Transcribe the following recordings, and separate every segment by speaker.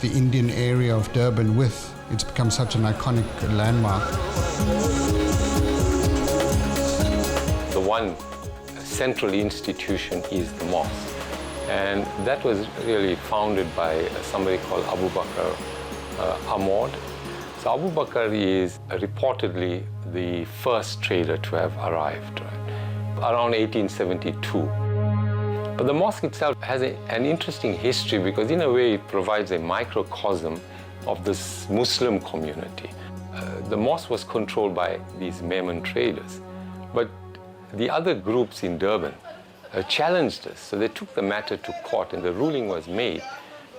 Speaker 1: The Indian area of Durban it's become such an iconic landmark.
Speaker 2: The one central institution is the mosque. And that was really founded by somebody called Abu Bakr Ahmad. So Abu Bakr is reportedly the first trader to have arrived, right? Around 1872. But the mosque itself has an interesting history because in a way it provides a microcosm of this Muslim community. The mosque was controlled by these Memon traders, but the other groups in Durban challenged this. So they took the matter to court and the ruling was made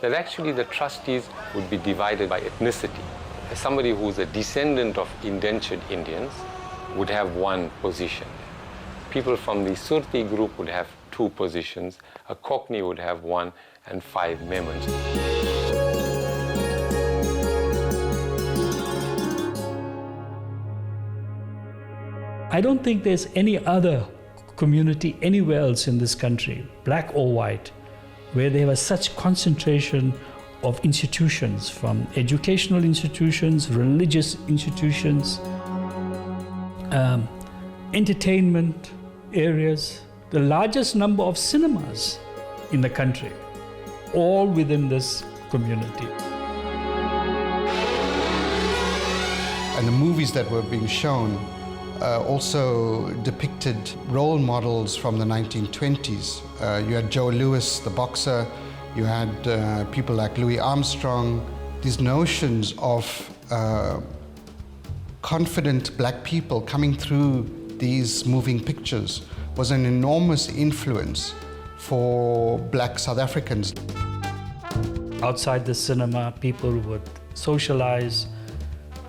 Speaker 2: that actually the trustees would be divided by ethnicity. Somebody who's a descendant of indentured Indians would have one position. People from the Surti group would have 2 positions, a Cockney would have 1, and 5 Memons.
Speaker 3: I don't think there's any other community anywhere else in this country, black or white, where there was such concentration of institutions, from educational institutions, religious institutions, entertainment areas, the largest number of cinemas in the country, all within this community.
Speaker 1: And the movies that were being shown also depicted role models from the 1920s. You had Joe Louis, the boxer, you had people like Louis Armstrong. These notions of confident black people coming through these moving pictures was an enormous influence for black South Africans.
Speaker 3: Outside the cinema, people would socialize.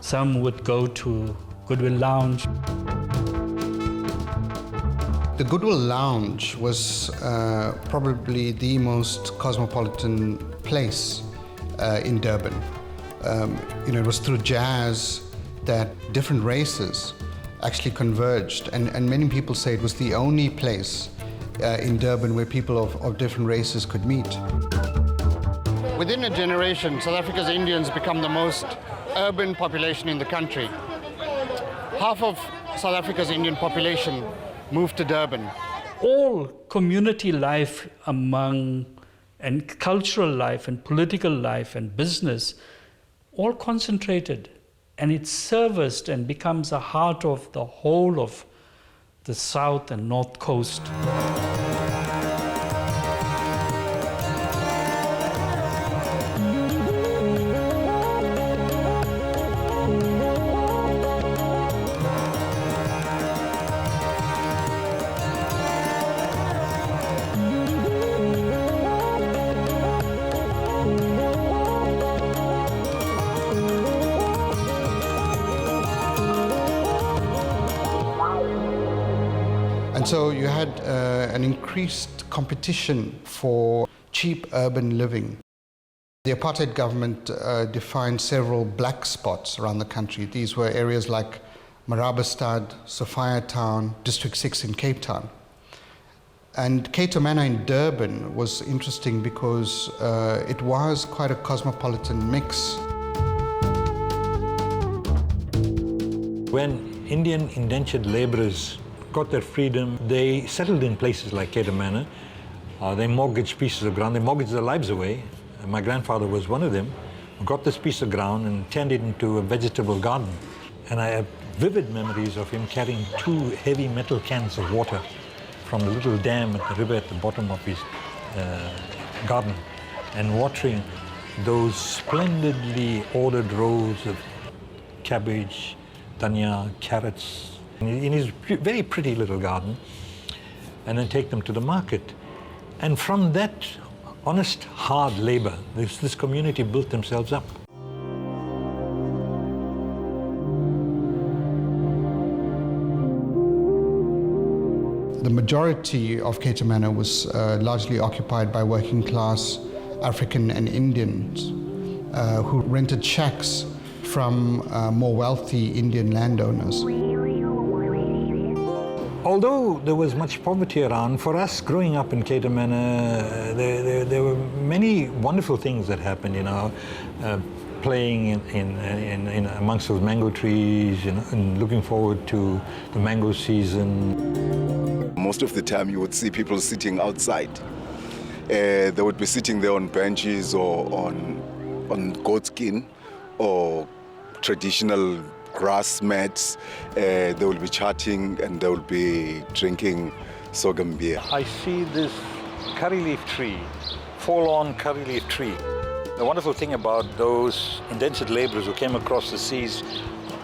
Speaker 3: Some would go to Goodwill Lounge.
Speaker 1: The Goodwill Lounge was probably the most cosmopolitan place in Durban. It was through jazz that different races actually converged, and many people say it was the only place in Durban where people of different races could meet.
Speaker 4: Within a generation, South Africa's Indians become the most urban population in the country. Half of South Africa's Indian population moved to Durban.
Speaker 3: All community life and cultural life and political life and business, all concentrated, and it serviced and becomes a heart of the whole of the South and North Coast.
Speaker 1: And so you had an increased competition for cheap urban living. The apartheid government defined several black spots around the country. These were areas like Marabastad, Sophia Town, District 6 in Cape Town. And Cato Manor in Durban was interesting because it was quite a cosmopolitan mix.
Speaker 5: When Indian indentured laborers got their freedom, they settled in places like Cato Manor. They mortgaged pieces of ground. They mortgaged their lives away. My grandfather was one of them, who got this piece of ground and turned it into a vegetable garden. And I have vivid memories of him carrying 2 heavy metal cans of water from the little dam at the river at the bottom of his garden and watering those splendidly ordered rows of cabbage, dhania, carrots, in his very pretty little garden, and then take them to the market. And from that honest, hard labor, this community built themselves up.
Speaker 1: The majority of Cato Manor was largely occupied by working class African and Indians who rented shacks from more wealthy Indian landowners.
Speaker 5: Although there was much poverty around, for us growing up in Cato Manor, there were many wonderful things that happened, playing in amongst those mango trees, and looking forward to the mango season.
Speaker 6: Most of the time you would see people sitting outside. They would be sitting there on benches or on goatskin or traditional grass mats. They will be chatting and they will be drinking sorghum beer.
Speaker 5: I see this curry leaf tree, full-on curry leaf tree. The wonderful thing about those indentured laborers who came across the seas,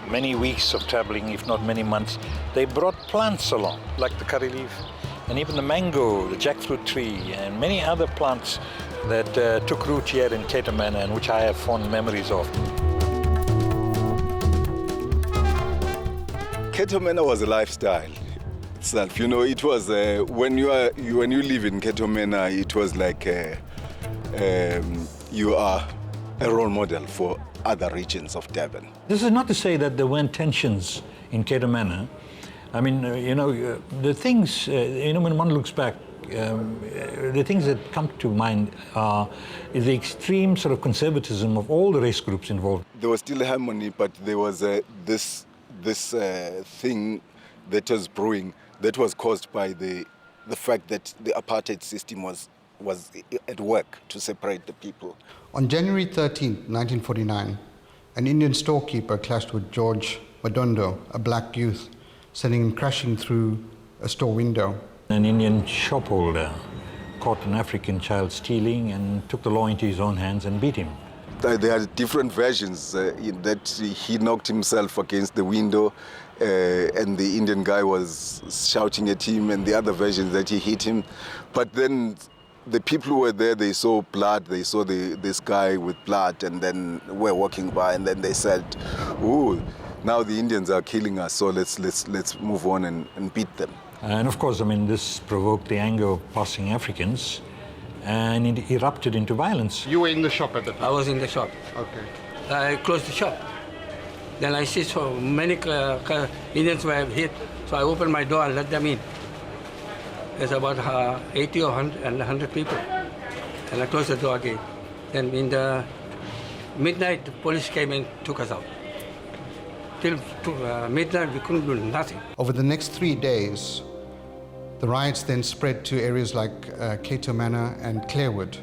Speaker 5: many weeks of traveling, if not many months, they brought plants along, like the curry leaf, and even the mango, the jackfruit tree, and many other plants that took root here in Cato Manor, and which I have fond memories of.
Speaker 6: Cato Manor was a lifestyle itself. It was when you live in Cato Manor, it was like you are a role model for other regions of Durban.
Speaker 5: This is not to say that there weren't tensions in Cato Manor. I mean, the things, when one looks back, the things that come to mind is the extreme sort of conservatism of all the race groups involved.
Speaker 6: There was still harmony, but there was this thing that was brewing that was caused by the fact that the apartheid system was at work to separate the people.
Speaker 1: On January 13, 1949, an Indian storekeeper clashed with George Madondo, a black youth, sending him crashing through a store window.
Speaker 5: An Indian shopholder caught an African child stealing and took the law into his own hands and beat him.
Speaker 6: There are different versions that he knocked himself against the window and the Indian guy was shouting at him, and the other version that he hit him. But then the people who were there, they saw blood, they saw this guy with blood, and then were walking by, and then they said, "Ooh, now the Indians are killing us, so let's move on and beat them."
Speaker 5: And of course, I mean, this provoked the anger of passing Africans, and it erupted into violence.
Speaker 4: You were in the shop at the time?
Speaker 7: I was in the shop.
Speaker 4: Okay.
Speaker 7: I closed the shop. Then I see so many Indians were hit, so I opened my door and let them in. There's about 80 or 100 people. And I closed the door again. Then in the midnight, the police came and took us out. Till midnight, we couldn't do nothing.
Speaker 1: Over the next 3 days, the riots then spread to areas like Cato Manor and Clarewood,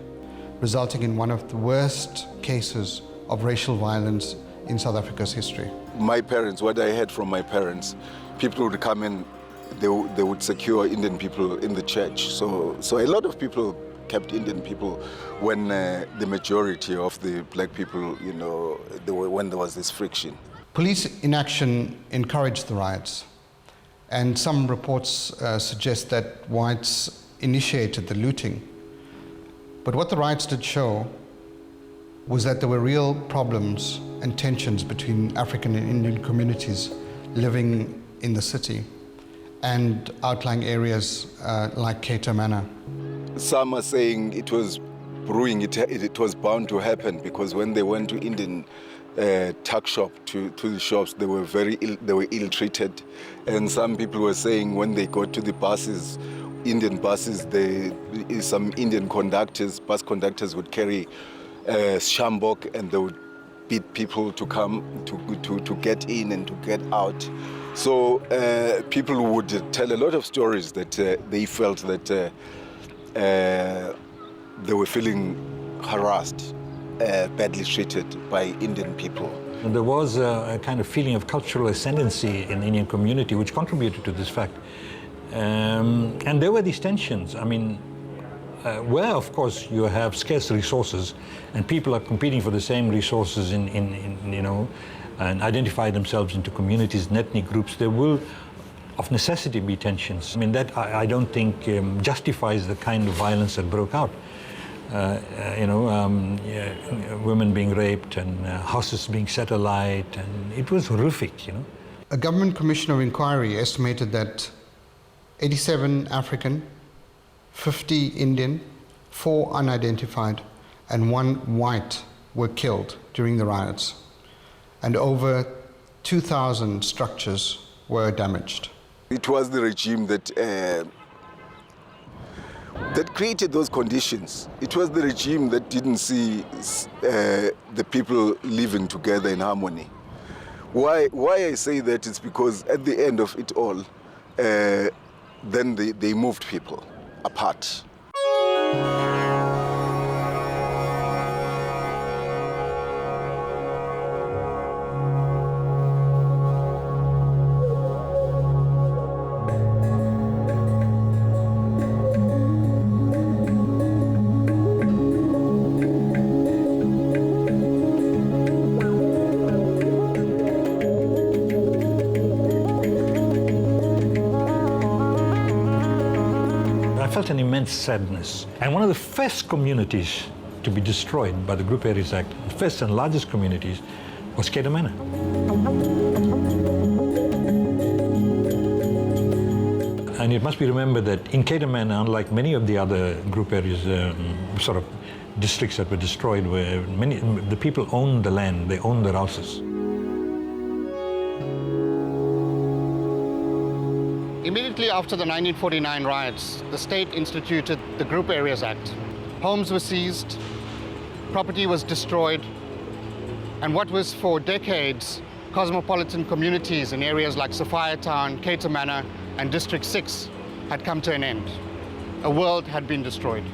Speaker 1: resulting in one of the worst cases of racial violence in South Africa's history.
Speaker 6: My parents, what I heard from my parents, people would come in, they would secure Indian people in the church. So a lot of people kept Indian people when the majority of the black people, when there was this friction.
Speaker 1: Police inaction encouraged the riots, and some reports suggest that whites initiated the looting. But what the riots did show was that there were real problems and tensions between African and Indian communities living in the city and outlying areas like Cato Manor.
Speaker 6: Some are saying it was brewing, it was bound to happen, because when they went to Indian tuck shop, to the shops, they were ill-treated. And some people were saying when they got to the buses, Indian buses, some Indian bus conductors would carry shambok, and they would beat people to come to get in and to get out. So people would tell a lot of stories that they felt that they were feeling harassed, badly treated by Indian people.
Speaker 5: And there was a kind of feeling of cultural ascendancy in the Indian community which contributed to this fact. And there were these tensions. I mean, where, of course, you have scarce resources and people are competing for the same resources and identify themselves into communities and ethnic groups, there will, of necessity, be tensions. I mean, that I don't think justifies the kind of violence that broke out. Women being raped and houses being set alight, and it was horrific,
Speaker 1: A government commission of inquiry estimated that 87 African, 50 Indian, 4 unidentified, and 1 white were killed during the riots, and over 2,000 structures were damaged.
Speaker 6: It was the regime that that created those conditions. It was the regime that didn't see the people living together in harmony. Why I say that is because at the end of it all, then they moved people apart.
Speaker 5: I felt an immense sadness. And one of the first communities to be destroyed by the Group Areas Act, the first and largest communities, was Cato Manor. And it must be remembered that in Cato Manor, unlike many of the other group areas, sort of districts that were destroyed, where the people owned the land, they owned their houses.
Speaker 4: Immediately after the 1949 riots, the state instituted the Group Areas Act. Homes were seized, property was destroyed, and what was for decades cosmopolitan communities in areas like Sophia Town, Cato Manor, and District 6 had come to an end. A world had been destroyed.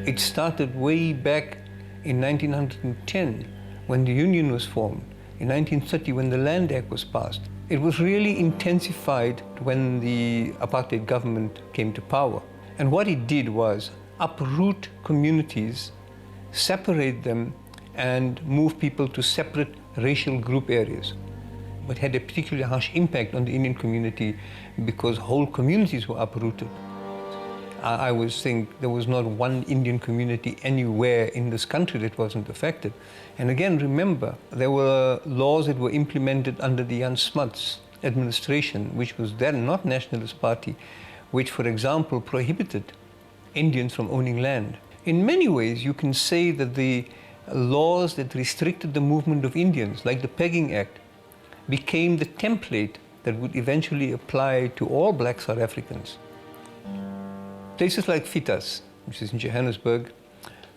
Speaker 8: It started way back in 1910 when the Union was formed, in 1930 when the Land Act was passed. It was really intensified when the apartheid government came to power. And what it did was uproot communities, separate them, and move people to separate racial group areas. It had a particularly harsh impact on the Indian community because whole communities were uprooted. I always think there was not one Indian community anywhere in this country that wasn't affected. And again, remember, there were laws that were implemented under the Jan Smuts administration, which was then not Nationalist Party, which, for example, prohibited Indians from owning land. In many ways, you can say that the laws that restricted the movement of Indians, like the Pegging Act, became the template that would eventually apply to all black South Africans. Places like Fietas, which is in Johannesburg,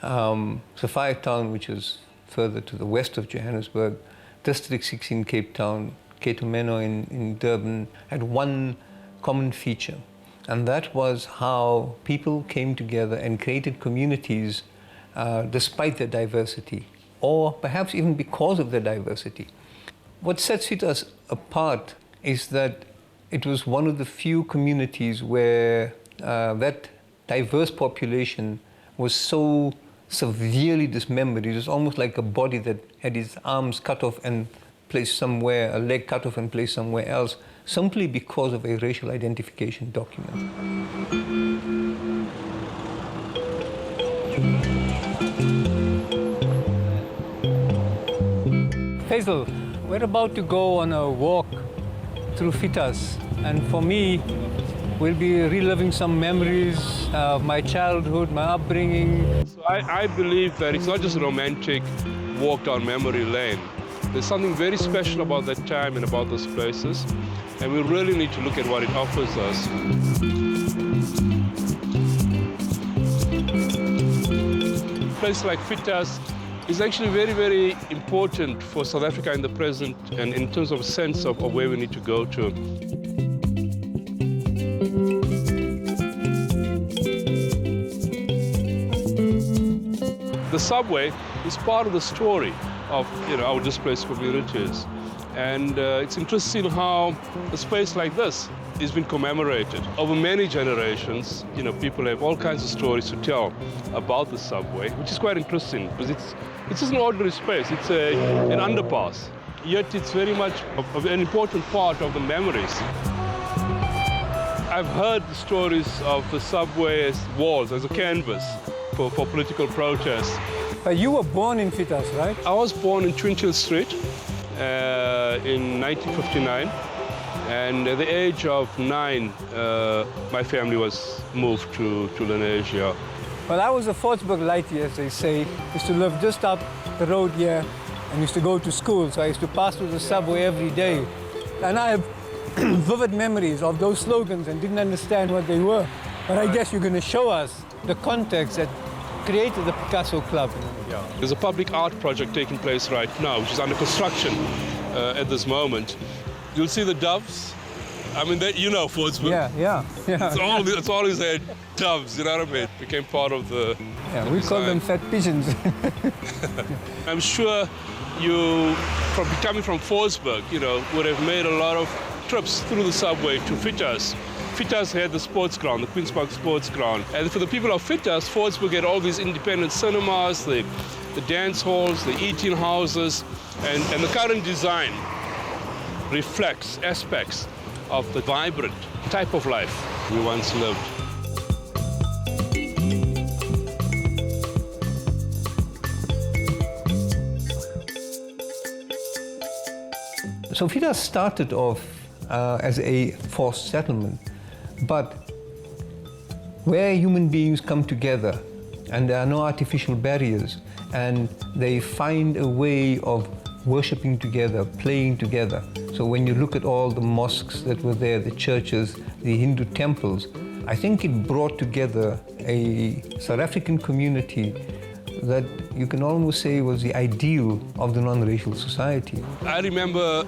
Speaker 8: Sophia Town, which is further to the west of Johannesburg, District 6 in Cape Town, Cato Manor in Durban, had one common feature, and that was how people came together and created communities despite their diversity, or perhaps even because of their diversity. What sets Fietas apart is that it was one of the few communities where that diverse population was so severely dismembered. It was almost like a body that had its arms cut off and placed somewhere, a leg cut off and placed somewhere else, simply because of a racial identification document. Faisal, we're about to go on a walk through Fietas, and for me, we'll be reliving some memories of my childhood, my upbringing.
Speaker 9: So I believe that it's not just a romantic walk down memory lane. There's something very special about that time and about those places, and we really need to look at what it offers us. A place like Fietas is actually very, very important for South Africa in the present and in terms of a sense of where we need to go to. The subway is part of the story of our displaced communities. And it's interesting how a space like this has been commemorated. Over many generations, people have all kinds of stories to tell about the subway, which is quite interesting because it's just an ordinary space. It's an underpass, yet it's very much an important part of the memories. I I've heard the stories of the subway as walls, as a canvas for political protest.
Speaker 8: You were born in Fietas, right?
Speaker 9: I was born in Twinchill Street in 1959, and at the age of 9, my family was moved to Lenasia.
Speaker 8: Well, I was a Fortsburg lightie, as they say. Used to live just up the road here and used to go to school, so I used to pass through the subway every day. And I have vivid memories of those slogans and didn't understand what they were. But I guess you're going to show us the context that created the Picasso Club.
Speaker 9: Yeah. There's a public art project taking place right now, which is under construction at this moment. You'll see the doves. I mean, you know Fortsburg.
Speaker 8: Yeah.
Speaker 9: It's always had doves, you know what I mean? It became part of the
Speaker 8: We
Speaker 9: design.
Speaker 8: call them fat pigeons.
Speaker 9: I'm sure you, from coming from Fortsburg, would have made a lot of trips through the subway to Fietas. Fietas had the sports ground, the Queen's Park sports ground. And for the people of Fietas, Fortsburg had all these independent cinemas, the dance halls, the eating houses, and the current design reflects aspects of the vibrant type of life we once lived.
Speaker 8: So Fietas started off as a forced settlement, but where human beings come together and there are no artificial barriers and they find a way of worshipping together, playing together. So when you look at all the mosques that were there, the churches, the Hindu temples, I think it brought together a South African community that you can almost say was the ideal of the non-racial society.
Speaker 9: I remember,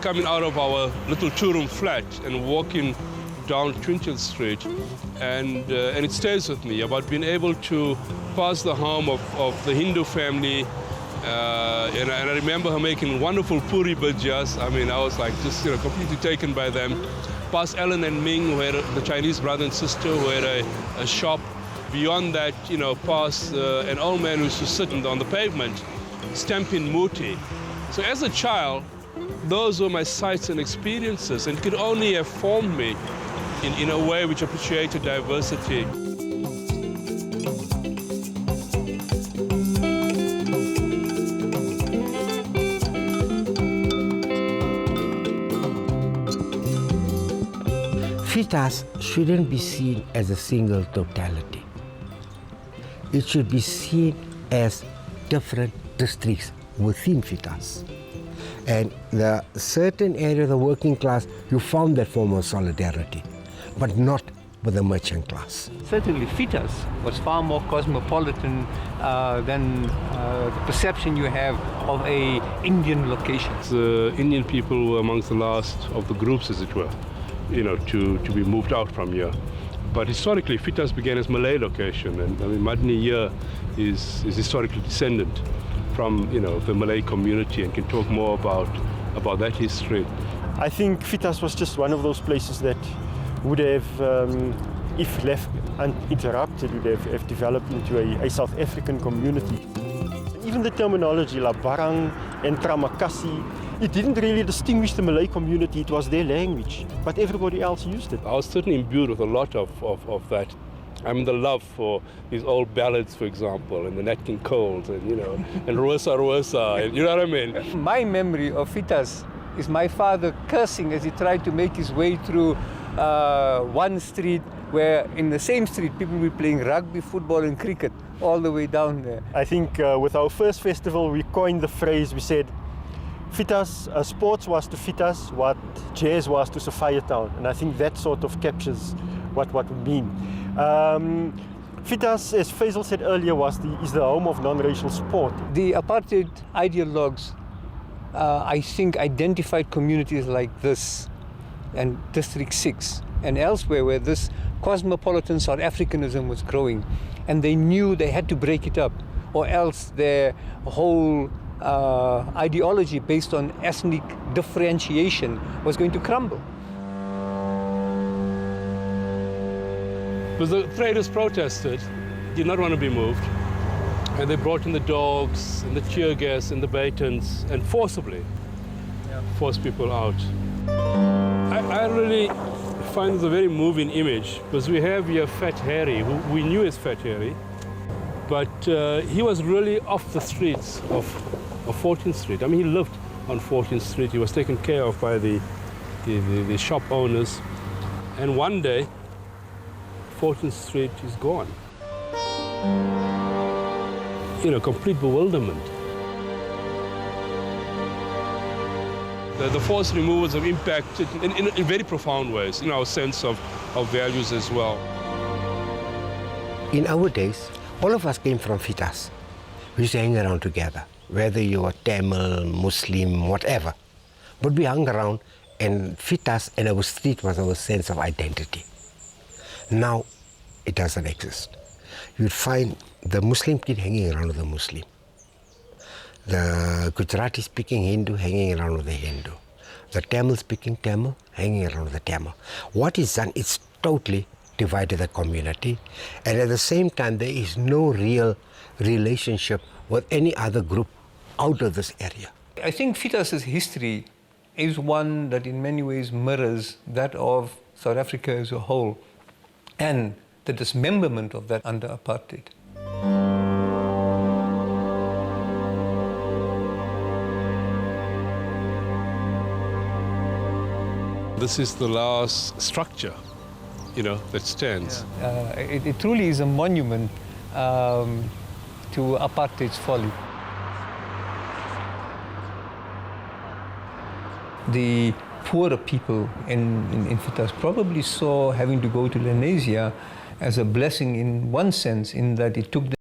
Speaker 9: coming out of our little two-room flat and walking down Twinchill Street, and it stays with me about being able to pass the home of the Hindu family, and I remember her making wonderful puri bhajiyas. I mean, I was like just completely taken by them. Past Ellen and Ming, who had the Chinese brother and sister, who had a shop. Beyond that, past an old man who used to sit on the pavement, stamping muti. So as a child, those were my sights and experiences, and could only have formed me in a way which appreciated diversity.
Speaker 10: Fietas shouldn't be seen as a single totality. It should be seen as different districts within Fietas. And the certain area of the working class, you found that form of solidarity, but not with the merchant class.
Speaker 8: Certainly Fietas was far more cosmopolitan than the perception you have of a Indian location.
Speaker 9: The Indian people were amongst the last of the groups, as it were, to be moved out from here. But historically, Fietas began as Malay location, and Madni here is historically descendant from the Malay community, and can talk more about that history.
Speaker 11: I think Fietas was just one of those places that would have, if left uninterrupted, would have developed into a South African community. Even the terminology, La Barang and Tramakasi, it didn't really distinguish the Malay community, it was their language, but everybody else used it.
Speaker 9: I was certainly imbued with a lot of that. I mean, the love for these old ballads, for example, and the Nat King Coles, and and Rosa Rosa, and you know what I mean?
Speaker 8: My memory of Fietas is my father cursing as he tried to make his way through one street where in the same street people were playing rugby, football and cricket all the way down there.
Speaker 11: I think with our first festival we coined the phrase, we said, Fietas, sports was to Fietas what jazz was to Sophiatown, and I think that sort of captures what we mean. Fietas, as Faisal said earlier, is the home of non-racial sport.
Speaker 8: The apartheid ideologues, I think, identified communities like this and District 6 and elsewhere where this cosmopolitan South Africanism was growing, and they knew they had to break it up, or else their whole ideology based on ethnic differentiation was going to crumble.
Speaker 9: Because the traders protested, did not want to be moved, and they brought in the dogs and the tear gas and the batons and forcibly forced people out. I really find this a very moving image because we have here Fat Harry, who we knew as Fat Harry, but he was really off the streets of 14th Street. I mean, he lived on 14th Street. He was taken care of by the shop owners. And one day, 14th Street is gone. You know, complete bewilderment. The forced removals have impacted in very profound ways in our sense of values as well.
Speaker 10: In our days, all of us came from Fietas. We used to hang around together, whether you were Tamil, Muslim, whatever. But we hung around, and Fietas and our street was our sense of identity. Now, it doesn't exist. You'd find the Muslim kid hanging around with the Muslim. The Gujarati-speaking Hindu hanging around with the Hindu. The Tamil-speaking Tamil hanging around with the Tamil. What is done, it's totally divided the community, and at the same time, there is no real relationship with any other group out of this area.
Speaker 8: I think Fietas' history is one that in many ways mirrors that of South Africa as a whole, and the dismemberment of that under apartheid.
Speaker 9: This is the last structure, you know, that stands.
Speaker 8: It truly is a monument to apartheid's folly. The poorer people in Fietas probably saw having to go to Lenasia as a blessing in one sense, in that it took them